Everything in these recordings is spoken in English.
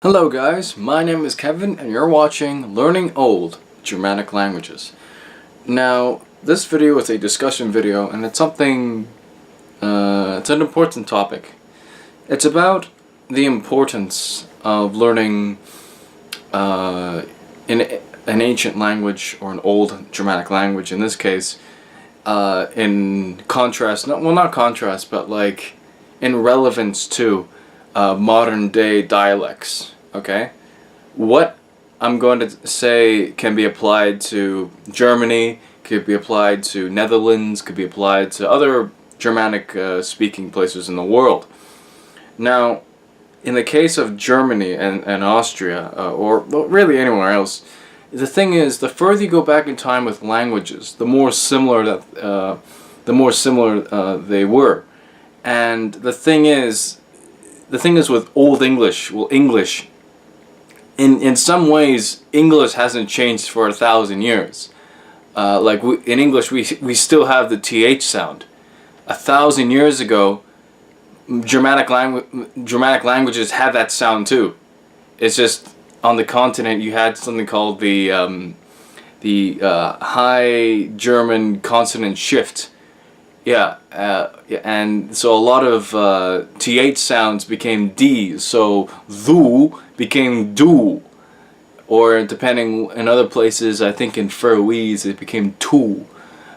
Hello guys, my name is Kevin and you're watching Learning Old Germanic Languages. Now, this video is a discussion video and it's something, it's an important topic. It's about the importance of learning in an ancient language or an old Germanic language, in this case, in contrast, not contrast, but like in relevance to modern day dialects. Okay, what I'm going to say can be applied to Germany, could be applied to Netherlands, could be applied to other Germanic speaking places in the world. Now, in the case of Germany and Austria, or really anywhere else, the thing is, the further you go back in time with languages, the more similar they were. And the thing is with Old English, well, English, in some ways, English hasn't changed for 1,000 years. In English, we still have the TH sound. 1,000 years ago, Germanic languages had that sound too. It's just on the continent you had something called the High German consonant shift. And so a lot of TH sounds became D, so thu became du, or depending in other places, I think in Faroese it became tu,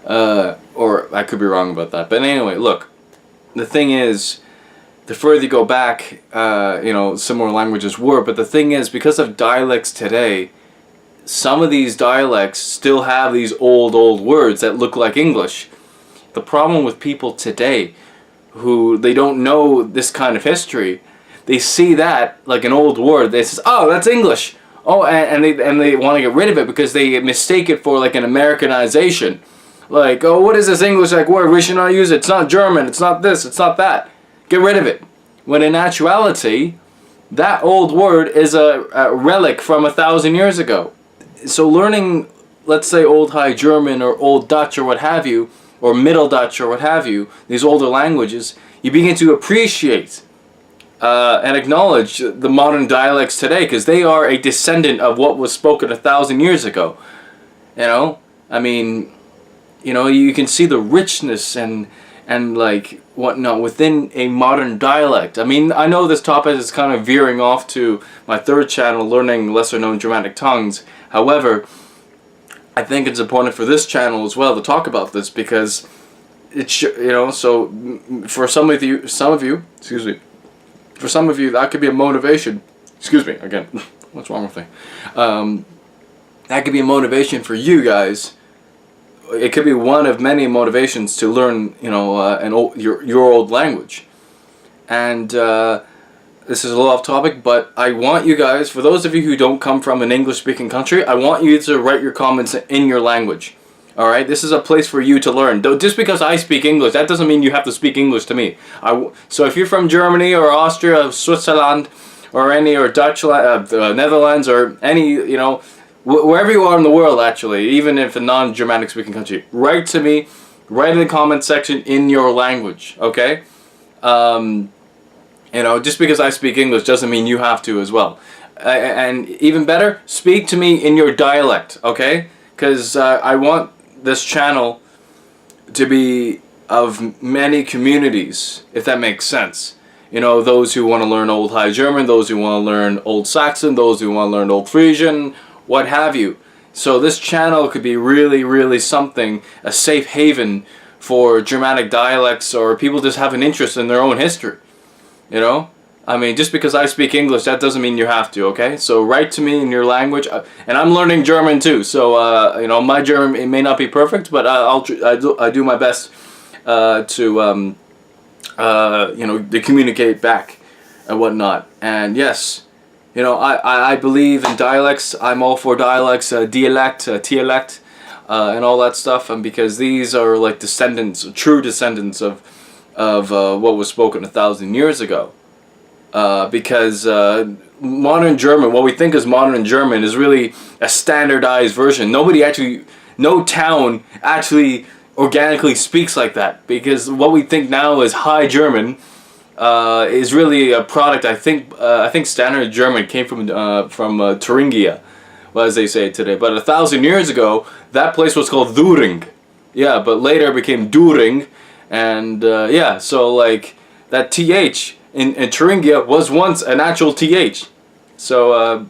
or I could be wrong about that. But anyway, look, the thing is, the further you go back, similar languages were, but the thing is, because of dialects today, some of these dialects still have these old words that look like English. The problem with people today, who they don't know this kind of history, they see that like an old word, they say, "Oh, that's English." Oh, and they want to get rid of it because they mistake it for like an Americanization. Like, oh, what is this English like word? We should not use it. It's not German. It's not this. It's not that. Get rid of it. When in actuality, that old word is a relic from 1,000 years ago. So learning, let's say, Old High German or Old Dutch or what have you, or Middle Dutch or what have you, these older languages, you begin to appreciate and acknowledge the modern dialects today, because they are a descendant of what was spoken 1,000 years ago. I mean, you can see the richness and like whatnot within a modern dialect. I mean, I know this topic is kind of veering off to my third channel, Learning Lesser Known Germanic Tongues. However, I think it's important for this channel as well to talk about this, because it's so for some of you, for some of you that could be a motivation. Excuse me again. What's wrong with me? That could be a motivation for you guys. It could be one of many motivations to learn, your old language. And this is a little off topic, but I want you guys, for those of you who don't come from an English-speaking country, I want you to write your comments in your language. Alright? This is a place for you to learn. Just because I speak English, that doesn't mean you have to speak English to me. So if you're from Germany or Austria or Switzerland or Dutch, Netherlands or any, wherever you are in the world, actually, even if a non-Germanic speaking country, write to me, write in the comment section in your language, okay? Just because I speak English doesn't mean you have to as well. And even better, speak to me in your dialect, okay? Because I want this channel to be of many communities, if that makes sense. Those who want to learn Old High German, those who want to learn Old Saxon, those who want to learn Old Frisian, what have you. So this channel could be really, really something, a safe haven for Germanic dialects, or people just have an interest in their own history. I mean, just because I speak English, that doesn't mean you have to, okay? So write to me in your language, and I'm learning German too. So my German, it may not be perfect, but I do my best to communicate back and whatnot. And yes, I believe in dialects. I'm all for dialects, dialect, and all that stuff. And because these are like true descendants of what was spoken 1,000 years ago. Because modern German, what we think is modern German, is really a standardized version. No town actually organically speaks like that, because what we think now is High German is really a product. I think Standard German came from Thuringia, well, as they say today. But 1,000 years ago, that place was called Thuring. Yeah, but later it became During, and yeah, so like that TH in Thuringia was once an actual TH. So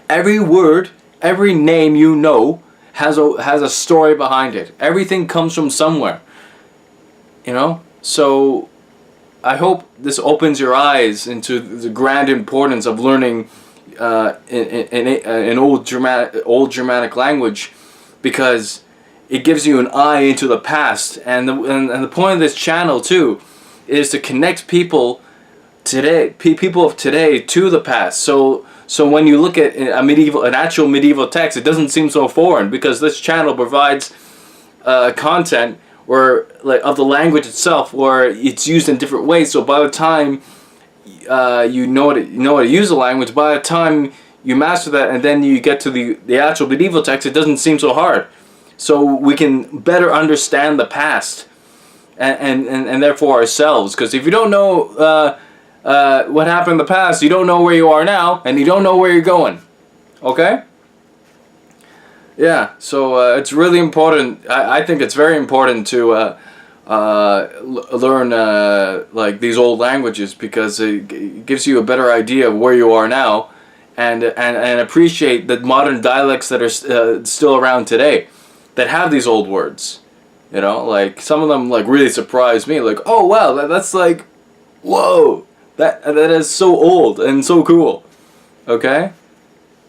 every word, every name you know has a story behind it. Everything comes from somewhere. You know? So I hope this opens your eyes into the grand importance of learning an old Germanic language, because it gives you an eye into the past. And the point of this channel too is to connect people of today to the past. So when you look at an actual medieval text, it doesn't seem so foreign, because this channel provides content where, like, of the language itself, where it's used in different ways. So by the time you know how to use the language, by the time you master that, and then you get to the actual medieval text, it doesn't seem so hard. So we can better understand the past and therefore ourselves. Because if you don't know what happened in the past, you don't know where you are now, and you don't know where you're going. Okay? Yeah, so it's really important. I think it's very important to learn like these old languages, because it gives you a better idea of where you are now, and appreciate the modern dialects that are still around today that have these old words. You know, like some of them like really surprised me. Like, oh wow, that's like, whoa, that is so old and so cool. Okay.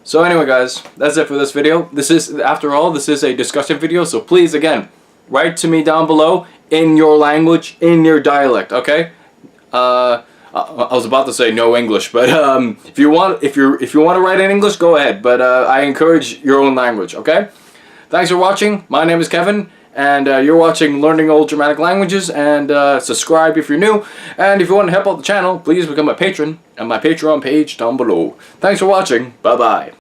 So anyway, guys, that's it for this video. This is, after all, this is a discussion video, so please, again, write to me down below in your language, in your dialect, okay? I was about to say no English, but if you want to write in English, go ahead. But I encourage your own language, okay? Thanks for watching. My name is Kevin, and you're watching Learning Old Germanic Languages. And subscribe if you're new. And if you want to help out the channel, please become a patron at my Patreon page down below. Thanks for watching. Bye bye.